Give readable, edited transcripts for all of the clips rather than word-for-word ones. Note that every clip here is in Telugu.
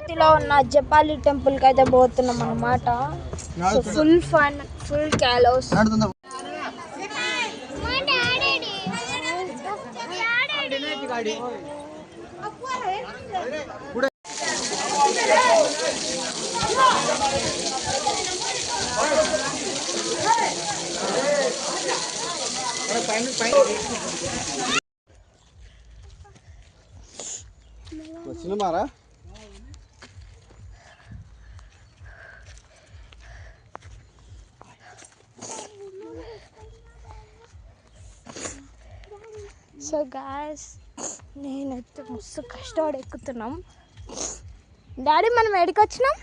తిరుపతిలో ఉన్న జపాలి టెంపుల్కి అయితే పోతున్నాం అన్నమాట. So full fun, full calories. సినిమారా సో గాయస్, నేనైతే మస్తు కష్టపడి ఎక్కుతున్నాం. డాడీ మనం ఎక్కడికి వచ్చినాం?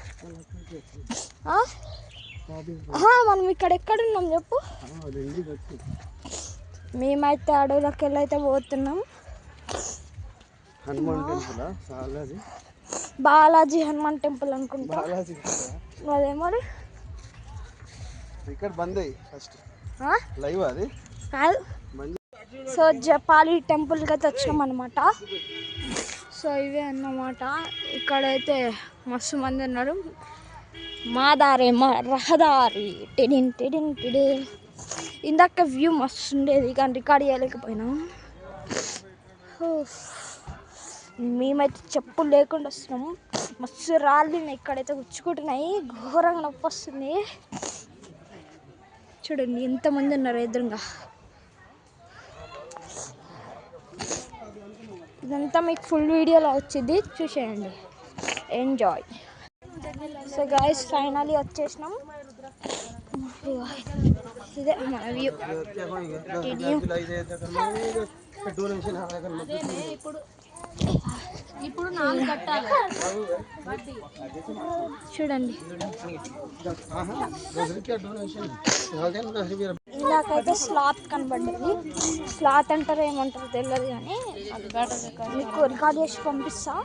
మనం ఇక్కడ ఎక్కడున్నాం చెప్పు. మేమైతే అడవులకి వెళ్ళైతే పోతున్నాం. బాలాజీ హనుమాన్ టెంపుల్ అనుకుంటా. అదే మరి ఇక్కడ బంద్ ఫస్ట్ లైవ్ అది కాదు. సో జపాలి టెంపుల్కి అయితే వచ్చినాం అనమాట. సో ఇవే అన్నమాట. ఇక్కడైతే మస్తు మంది ఉన్నారు. మా దారి మా రహదారి టిడిన్ టిడిన్ టిడి. ఇందాక వ్యూ మస్తు ఉండేది కానీ రికార్డ్ చేయలేకపోయినాం. మేమైతే చెప్పులు లేకుండా వస్తున్నాము. మస్తు రాళ్ళు ఇక్కడైతే గుచ్చుకుంటున్నాయి. ఘోరంగా నొప్పి వస్తుంది. చూడండి ఎంతమంది ఉన్నారు ఎదురుగా. ఇదంతా మీకు ఫుల్ వీడియోలో వచ్చింది, చూసేయండి. ఎంజాయ్. సో గైస్ ఫైనలీ వచ్చేసినాం. ఇదే మన వ్యూ. ఇప్పుడు చూడండి ఇందాకైతే స్లాత్ కనబడ్డది. స్లాత్ అంటారో ఏమంటారో తెలియదు కానీ మీకు రికార్డ్ చేసి పంపిస్తా,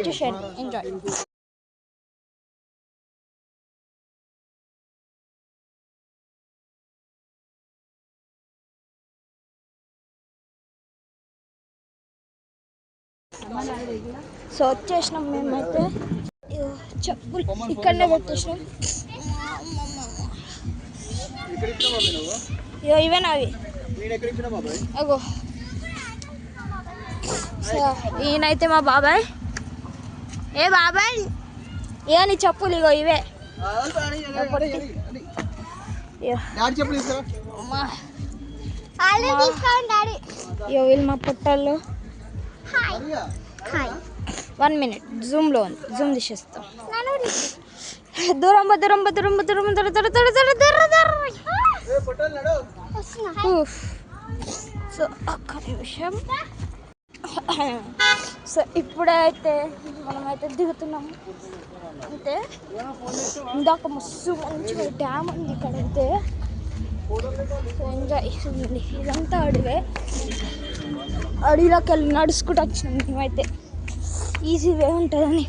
చూసేయండి. ఎంజాయ్. సో వచ్చేసినాం మేమైతే. చెప్పులు ఇక్కడనే పెట్టేసినాం. ఇవేనా అవి? అగో. సో ఈయనైతే మా బాబాయ్. ఏ బాబాయ్, ఏ నీ చెప్పులు ఇగో ఇవే. వీళ్ళు మా పుట్టల్లో. 1 minute జూమ్లో ఉంది, జూమ్ తీసేస్తాం. దూరం దూరం దూరం దూరం సో ఒక్క నిమిషం. సో ఇప్పుడైతే మనమైతే దిగుతున్నాము. అంటే ఇందాక మస్తు మంచిగా డ్యామ్ ఉంది ఇక్కడైతే. సో ఎంజాయ్ చేయండి. ఇదంతా అడివే. అడవిలోకి వెళ్ళి నడుచుకుంటూ వచ్చినాం మేమైతే. ఈజీ వే ఉంటుందని.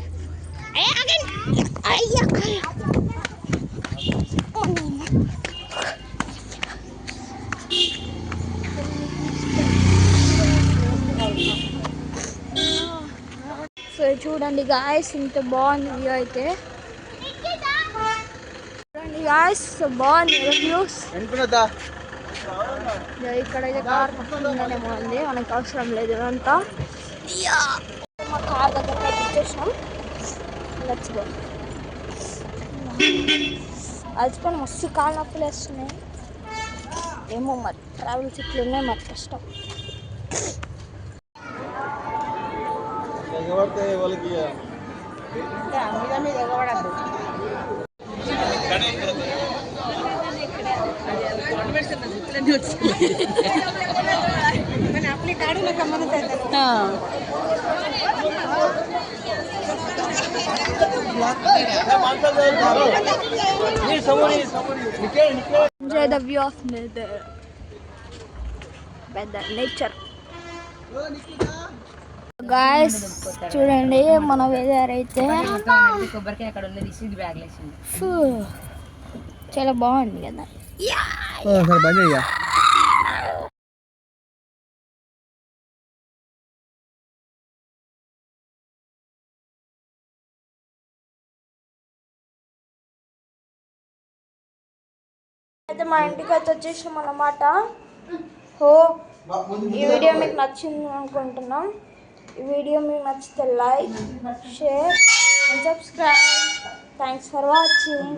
సో చూడండి గాయస్, ఇంత బాగుంది వ్యూ అయితే. చూడండి గాయస్, బాగుంది వ్యూస్. ఇక్కడైతే కార్ పక్కనే బాగుంది, మనకు అవసరం లేదు అంతా. మా కార్ దగ్గర వచ్చేసినాం. అలసిపోయి మస్తు కాళ్ళ నొప్పులు వేస్తున్నాయి. ఏమో మరి ట్రావెల్స్ ఇట్లున్నాయి, మరి కష్టం. Enjoy the view of nature. Guys చూడండి మన వెదర్ అయితే చాలా బాగుంది కదా. అయితే మా ఇంటికి అయితే వచ్చేసాం అన్నమాట. హో ఈ వీడియో మీకు నచ్చింది అనుకుంటున్నాం. ఈ వీడియో మీకు నచ్చితే like, share and subscribe. Thanks for watching.